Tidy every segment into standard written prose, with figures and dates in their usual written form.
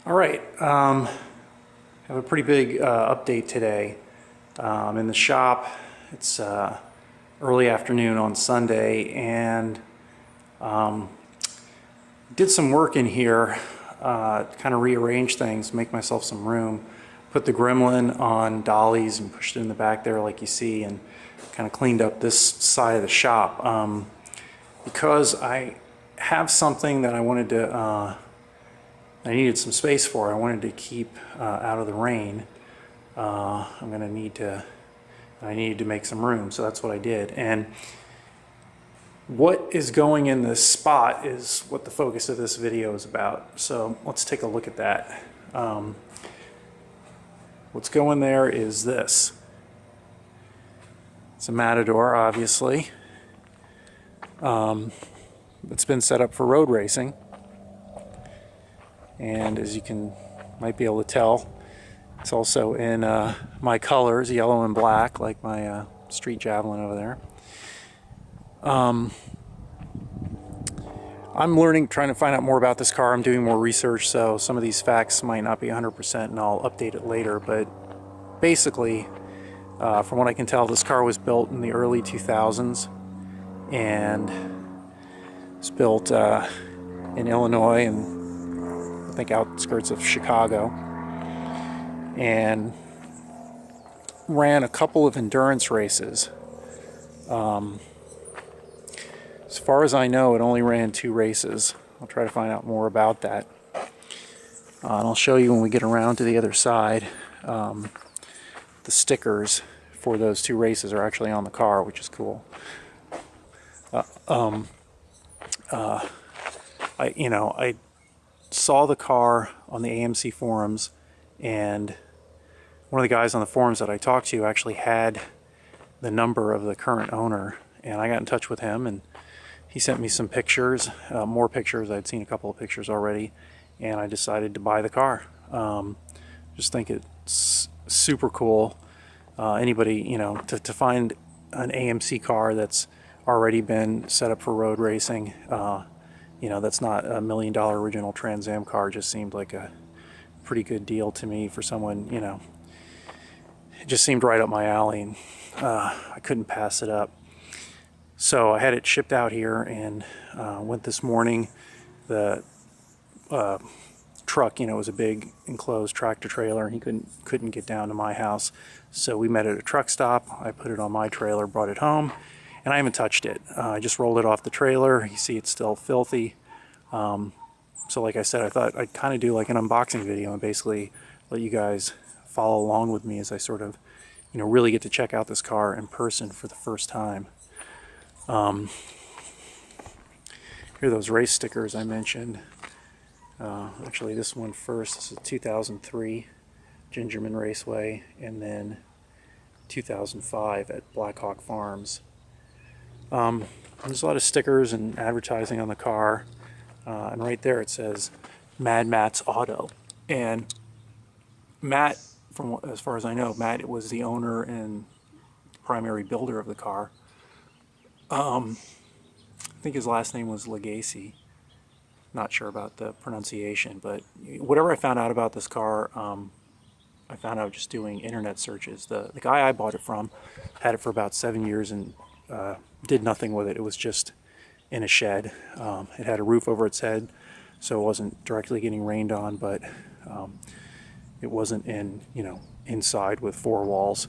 All right, have a pretty big update today. In the shop, it's early afternoon on Sunday, and did some work in here, kind of rearrange things, make myself some room, put the Gremlin on dollies and pushed it in the back there like you see, and kind of cleaned up this side of the shop. Because I have something that I wanted to I needed some space for. I wanted to keep out of the rain. I needed to make some room, so that's what I did. And what is going in this spot is what the focus of this video is about. So let's take a look at that. What's going there is this. It's a Matador, obviously. It's been set up for road racing. And as you might be able to tell, it's also in my colors, yellow and black, like my Street Javelin over there. I'm trying to find out more about this car. I'm doing more research, so some of these facts might not be 100%, and I'll update it later. But basically, from what I can tell, this car was built in the early 2000s, and it's built in Illinois and I think outskirts of Chicago, and ran a couple of endurance races. As far as I know, it only ran 2 races. I'll try to find out more about that. And I'll show you when we get around to the other side. The stickers for those 2 races are actually on the car, which is cool. I saw the car on the AMC forums, and one of the guys on the forums that I talked to actually had the number of the current owner, and I got in touch with him, and he sent me some pictures, more pictures. I'd seen a couple of pictures already, and I decided to buy the car. Just think it's super cool. Anybody, to find an AMC car that's already been set up for road racing, that's not a $1 million original Trans Am car, just seemed like a pretty good deal to me for someone, it just seemed right up my alley, and I couldn't pass it up. So I had it shipped out here, and went this morning. The truck, was a big enclosed tractor trailer, and he couldn't get down to my house. So we met at a truck stop. I put it on my trailer, brought it home, and I haven't touched it. I just rolled it off the trailer. You see it's still filthy. So like I said, I thought I'd kind of do like an unboxing video and basically let you guys follow along with me as I sort of, really get to check out this car in person for the first time. Here are those race stickers I mentioned. Actually, this one first. This is 2003 Gingerman Raceway, and then 2005 at Blackhawk Farms. There's a lot of stickers and advertising on the car, and right there it says Mad Matt's Auto. And Matt, as far as I know, Matt was the owner and primary builder of the car. I think his last name was Legacy. Not sure about the pronunciation, but whatever I found out about this car, I found out just doing internet searches. The guy I bought it from had it for about 7 years and did nothing with it. It was just in a shed. It had a roof over its head, so it wasn't directly getting rained on, but it wasn't inside with 4 walls.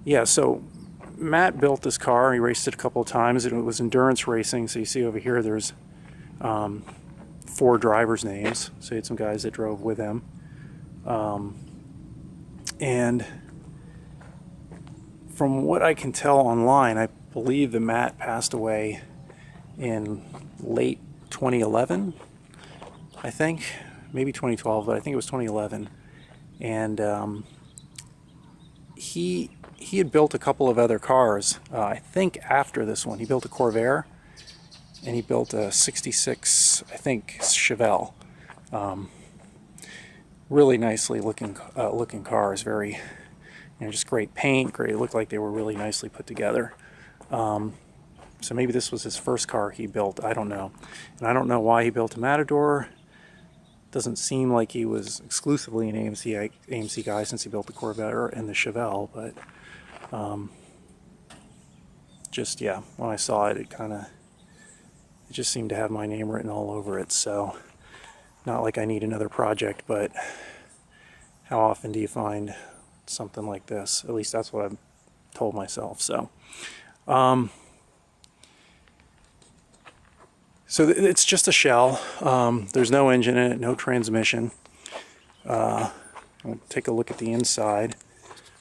Yeah, so Matt built this car. He raced it a couple of times, and it was endurance racing. So you see over here there's 4 drivers' names. So he had some guys that drove with him. And from what I can tell online, I believe that Matt passed away in late 2011, I think. Maybe 2012, but I think it was 2011. And he had built a couple of other cars. I think after this one, he built a Corvair, and he built a 66, I think, Chevelle. Really nicely looking cars. Very, just great paint. Great. It looked like they were really nicely put together. So maybe this was his first car he built. I don't know. And I don't know why he built a Matador. Doesn't seem like he was exclusively an AMC guy since he built the Corvette and the Chevelle, but just, yeah, when I saw it, it just seemed to have my name written all over it. So not like I need another project, but how often do you find something like this? At least that's what I've told myself. So it's just a shell. There's no engine in it, no transmission. I'll take a look at the inside.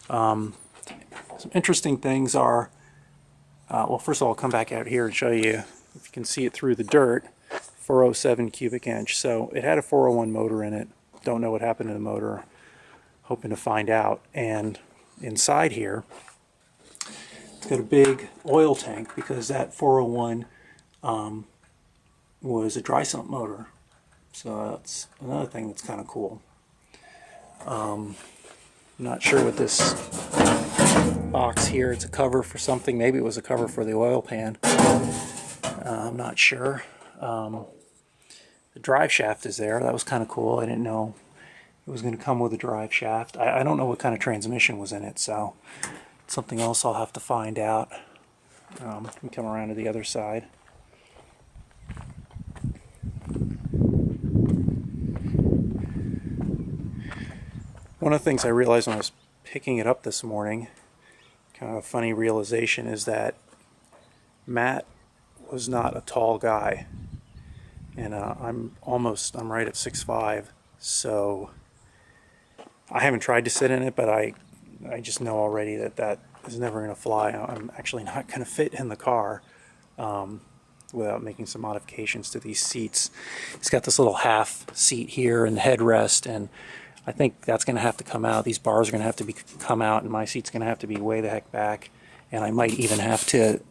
Some interesting things are, well, first of all, I'll come back out here and show you, if you can see it through the dirt, 407 cubic inch. So it had a 401 motor in it. Don't know what happened to the motor. Hoping to find out. And inside here, it's got a big oil tank because that 401 was a dry sump motor. So that's another thing that's kind of cool. I'm not sure what this box here, it's a cover for something. Maybe it was a cover for the oil pan. I'm not sure. The drive shaft is there. That was kind of cool. I didn't know it was going to come with a drive shaft. I don't know what kind of transmission was in it, so it's something else I'll have to find out. Let me come around to the other side. One of the things I realized when I was picking it up this morning, kind of a funny realization, is that Matt was not a tall guy, and I'm right at 6'5", so I haven't tried to sit in it, but I just know already that is never going to fly. I'm actually not going to fit in the car without making some modifications to these seats. It's got this little half seat here and the headrest, and I think that's going to have to come out. These bars are going to have to come out, and my seat's going to have to be way the heck back, and I might even have to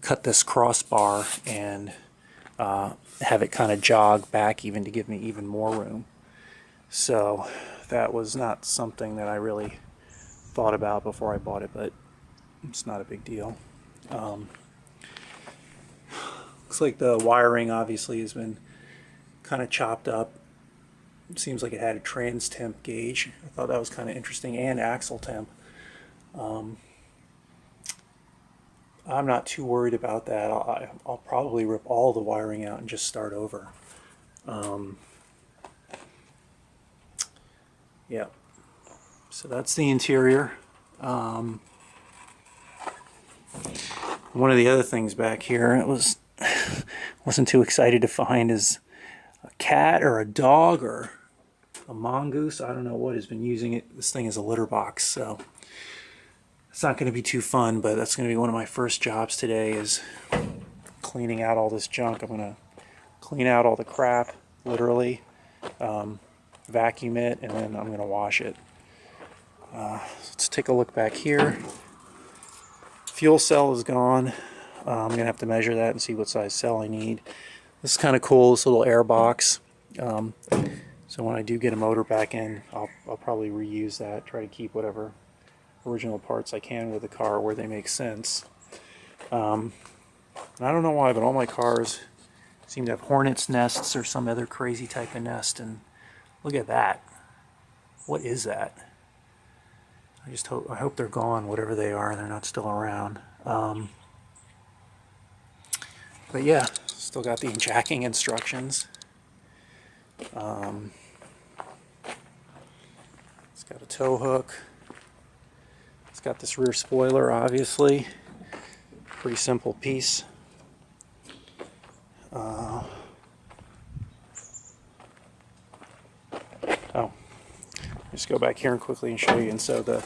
cut this crossbar and have it kind of jog back even to give me even more room. So that was not something that I really thought about before I bought it, but it's not a big deal. Looks like the wiring obviously has been kind of chopped up. It seems like it had a trans temp gauge. I thought that was kind of interesting, and axle temp. I'm not too worried about that. I'll probably rip all the wiring out and just start over. Yeah, so that's the interior. One of the other things back here, wasn't too excited to find, is a cat or a dog or a mongoose. I don't know what has been using it. This thing is a litter box, so it's not going to be too fun, but that's going to be one of my first jobs today, is cleaning out all this junk. I'm going to clean out all the crap, literally, vacuum it, and then I'm going to wash it. Let's take a look back here. Fuel cell is gone. I'm going to have to measure that and see what size cell I need. This is kind of cool, this little air box. So when I do get a motor back in, I'll probably reuse that, try to keep whatever original parts I can with the car where they make sense. And I don't know why, but all my cars seem to have hornet's nests or some other crazy type of nest, and look at that. What is that? I hope they're gone, whatever they are, and they're not still around. But yeah, still got the jacking instructions. It's got a tow hook. It's got this rear spoiler, obviously. Pretty simple piece. Just go back here and quickly and show you. And so the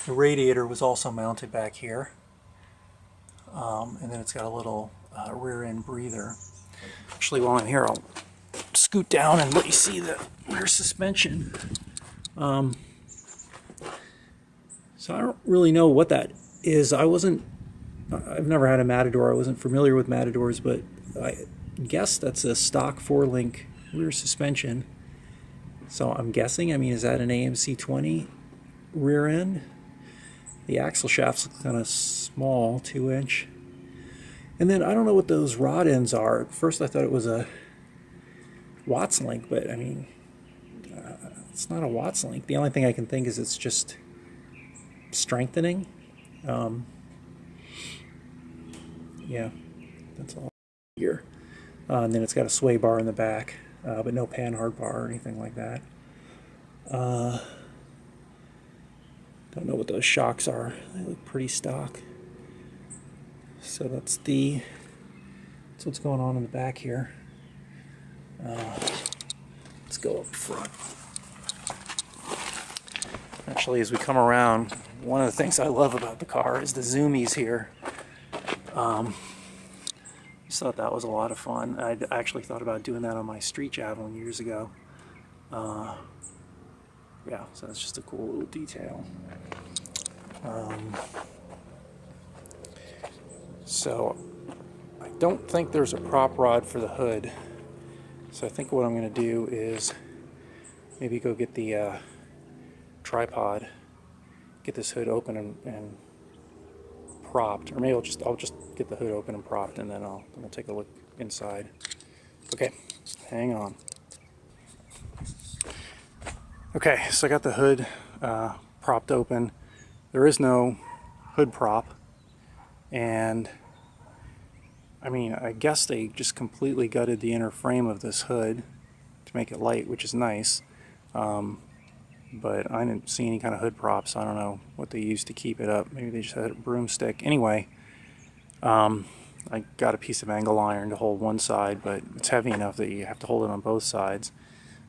radiator was also mounted back here. And then it's got a little rear end breather. Actually, while I'm here, I'll scoot down and let you see the rear suspension. So I don't really know what that is. I've never had a Matador. I wasn't familiar with Matadors, but I guess that's a stock 4-link rear suspension. So I'm guessing, is that an AMC 20 rear end? The axle shafts look kind of small, 2-inch. And then I don't know what those rod ends are. At first I thought it was a Watts link, but I mean, it's not a Watts link. The only thing I can think is it's just strengthening. Yeah, that's all here. And then it's got a sway bar in the back, but no panhard bar or anything like that. Don't know what those shocks are. They look pretty stock. So that's what's going on in the back here. Let's go up front. Actually, as we come around, one of the things I love about the car is the zoomies here. Just thought that was a lot of fun. I actually thought about doing that on my street javelin years ago. Yeah, so that's just a cool little detail. So I don't think there's a prop rod for the hood. So I think what I'm going to do is maybe go get the tripod, get this hood open and propped, or maybe I'll just get the hood open and propped, and then we'll take a look inside. Okay, hang on. Okay, so I got the hood propped open. There is no hood prop, and I mean, I guess they just completely gutted the inner frame of this hood to make it light, which is nice. But I didn't see any kind of hood props. I don't know what they used to keep it up. Maybe they just had a broomstick. Anyway, I got a piece of angle iron to hold one side, but it's heavy enough that you have to hold it on both sides.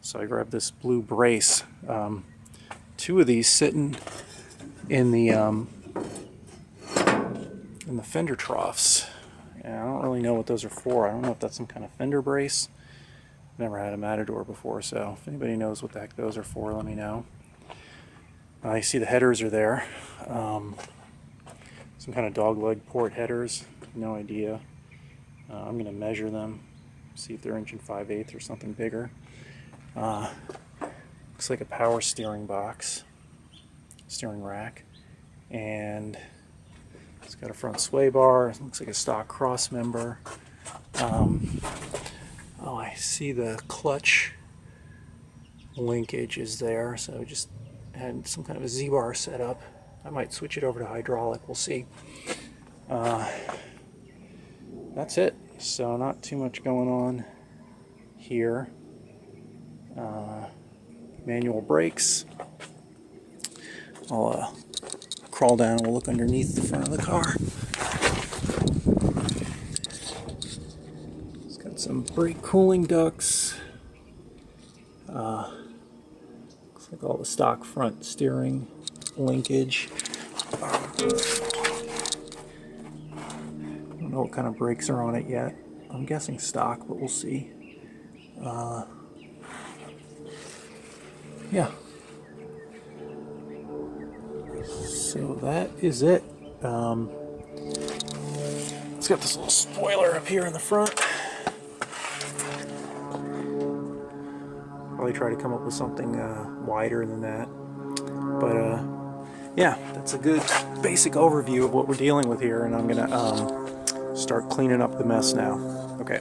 So I grabbed this blue brace. Two of these sitting in the fender troughs. And I don't really know what those are for. I don't know if that's some kind of fender brace. Never had a Matador before, so if anybody knows what the heck those are for, let me know. You see the headers are there. Some kind of dogleg port headers. No idea. I'm going to measure them, see if they're 1 5/8 or something bigger. Looks like a power steering box, steering rack, and it's got a front sway bar. It looks like a stock cross member. Oh, I see the clutch linkage is there, so just had some kind of a Z-bar set up. I might switch it over to hydraulic, we'll see. That's it. So not too much going on here. Manual brakes. I'll crawl down and we'll look underneath the front of the car. It's got some brake cooling ducts. Looks like all the stock front steering linkage. I don't know what kind of brakes are on it yet. I'm guessing stock, but we'll see. Yeah. So that is it. It's got this little spoiler up here in the front. Probably try to come up with something wider than that. But yeah, that's a good basic overview of what we're dealing with here, and I'm gonna start cleaning up the mess now. Okay.